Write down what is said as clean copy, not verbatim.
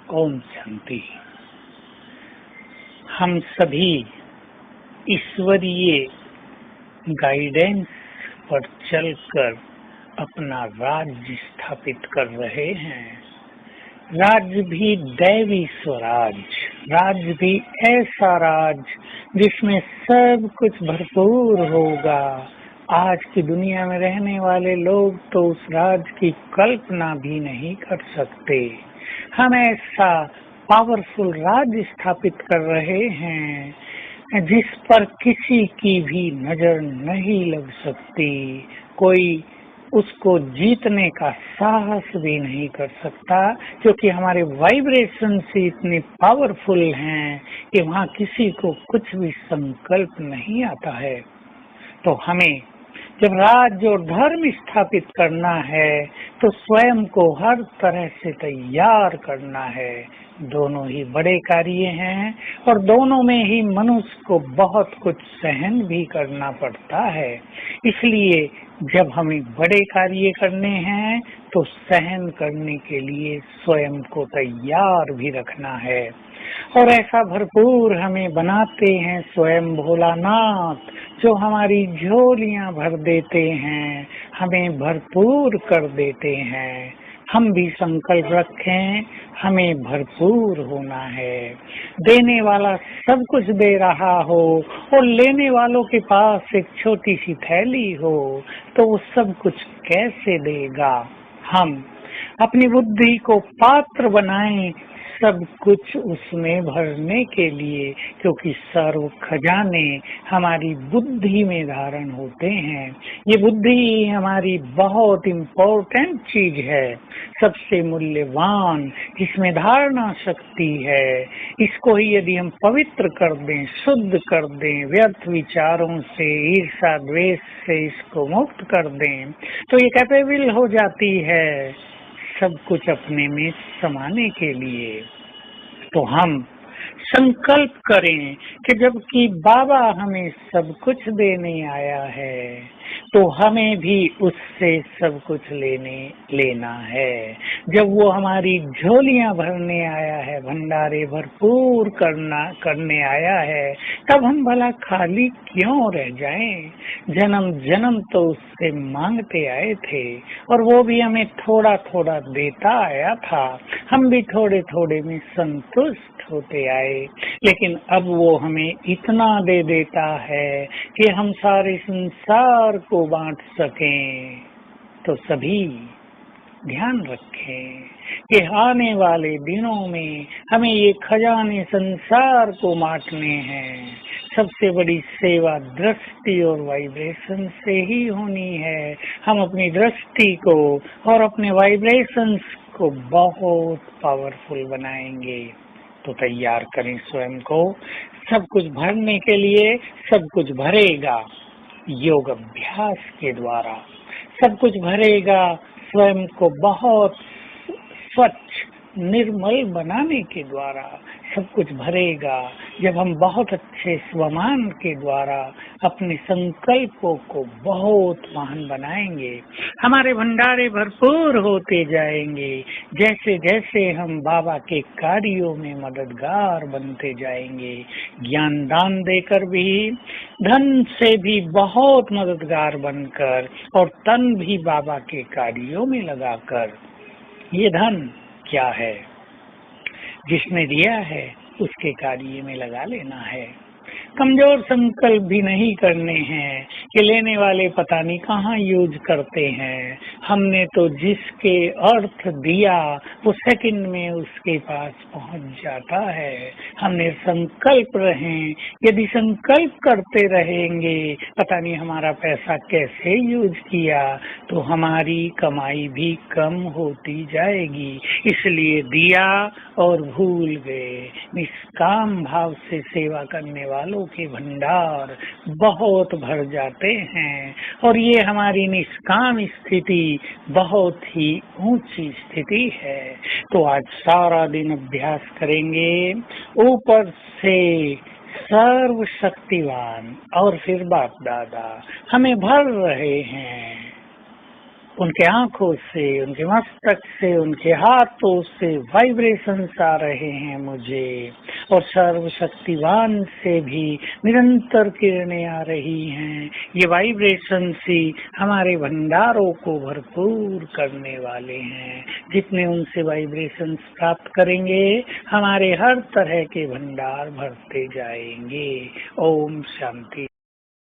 ओम शांति। हम सभी ईश्वरीय गाइडेंस पर चलकर अपना राज्य स्थापित कर रहे हैं। राज्य भी दैवी स्वराज, राज्य भी ऐसा राज्य जिसमें सब कुछ भरपूर होगा। आज की दुनिया में रहने वाले लोग तो उस राज्य की कल्पना भी नहीं कर सकते। हम ऐसा पावरफुल राज्य स्थापित कर रहे हैं जिस पर किसी की भी नजर नहीं लग सकती। कोई उसको जीतने का साहस भी नहीं कर सकता, क्योंकि हमारे वाइब्रेशन से इतने पावरफुल हैं कि वहाँ किसी को कुछ भी संकल्प नहीं आता है। तो हमें जब राज्य और धर्म स्थापित करना है तो स्वयं को हर तरह से तैयार करना है। दोनों ही बड़े कार्य हैं और दोनों में ही मनुष्य को बहुत कुछ सहन भी करना पड़ता है। इसलिए जब हमें बड़े कार्य करने हैं तो सहन करने के लिए स्वयं को तैयार भी रखना है। और ऐसा भरपूर हमें बनाते हैं स्वयं भोलानाथ, जो हमारी झोलियां भर देते हैं, हमें भरपूर कर देते हैं। हम भी संकल्प रखें, हमें भरपूर होना है। देने वाला सब कुछ दे रहा हो और लेने वालों के पास एक छोटी सी थैली हो तो वो सब कुछ कैसे देगा। हम अपनी बुद्धि को पात्र बनाएं सब कुछ उसमें भरने के लिए, क्योंकि सर्व खजाने हमारी बुद्धि में धारण होते हैं। ये बुद्धि हमारी बहुत इम्पोर्टेंट चीज है, सबसे मूल्यवान, जिसमें धारणा शक्ति है। इसको ही यदि हम पवित्र कर दें, शुद्ध कर दें, व्यर्थ विचारों से, ईर्षा द्वेष से इसको मुक्त कर दें तो ये कैपेबल हो जाती है सब कुछ अपने में समाने के लिए। तो हम संकल्प करें कि जबकि बाबा हमें सब कुछ देने आया है तो हमें भी उससे सब कुछ लेना है। जब वो हमारी झोलियां भरने आया है, भंडारे भरपूर करने आया है, तब हम भला खाली क्यों रह जाएं। जन्म जन्म तो उससे मांगते आए थे और वो भी हमें थोड़ा थोड़ा देता आया था। हम भी थोड़े थोड़े में संतुष्ट होते आए, लेकिन अब वो हमें इतना दे देता है कि हम सारे संसार को बांट सकें। तो सभी ध्यान रखें कि आने वाले दिनों में हमें ये खजाने संसार को बांटने हैं। सबसे बड़ी सेवा दृष्टि और वाइब्रेशन से ही होनी है। हम अपनी दृष्टि को और अपने वाइब्रेशंस को बहुत पावरफुल बनाएंगे। तो तैयार करें स्वयं को सब कुछ भरने के लिए। सब कुछ भरेगा योग अभ्यास के द्वारा, सब कुछ भरेगा स्वयं को बहुत स्वच्छ निर्मल बनाने के द्वारा, सब कुछ भरेगा जब हम बहुत अच्छे स्वमान के द्वारा अपने संकल्पों को बहुत महान बनाएंगे। हमारे भंडारे भरपूर होते जाएंगे जैसे जैसे हम बाबा के कार्यों में मददगार बनते जाएंगे। ज्ञान दान देकर भी, धन से भी बहुत मददगार बनकर, और तन भी बाबा के कार्यों में लगाकर। ये धन क्या है? जिसने दिया है उसके कार्य में लगा लेना है। कमजोर संकल्प भी नहीं करने हैं कि लेने वाले पता नहीं कहाँ यूज करते हैं। हमने तो जिसके अर्थ दिया वो सेकंड में उसके पास पहुंच जाता है। हमने संकल्प रहें, यदि संकल्प करते रहेंगे पता नहीं हमारा पैसा कैसे यूज किया तो हमारी कमाई भी कम होती जाएगी। इसलिए दिया और भूल गए। निष्काम भाव से सेवा करने वालों के भंडार बहुत भर जाते हैं और ये हमारी निष्काम स्थिति बहुत ही ऊंची स्थिति है। तो आज सारा दिन अभ्यास करेंगे ऊपर से सर्वशक्तिवान और फिर बाप दादा हमें भर रहे हैं। उनके आंखों से, उनके मस्तक से, उनके हाथों से वाइब्रेशंस आ रहे हैं मुझे, और सर्वशक्तिवान से भी निरंतर किरणें आ रही हैं। ये वाइब्रेशंस ही हमारे भंडारों को भरपूर करने वाले हैं। जितने उनसे वाइब्रेशंस प्राप्त करेंगे, हमारे हर तरह के भंडार भरते जाएंगे। ओम शांति।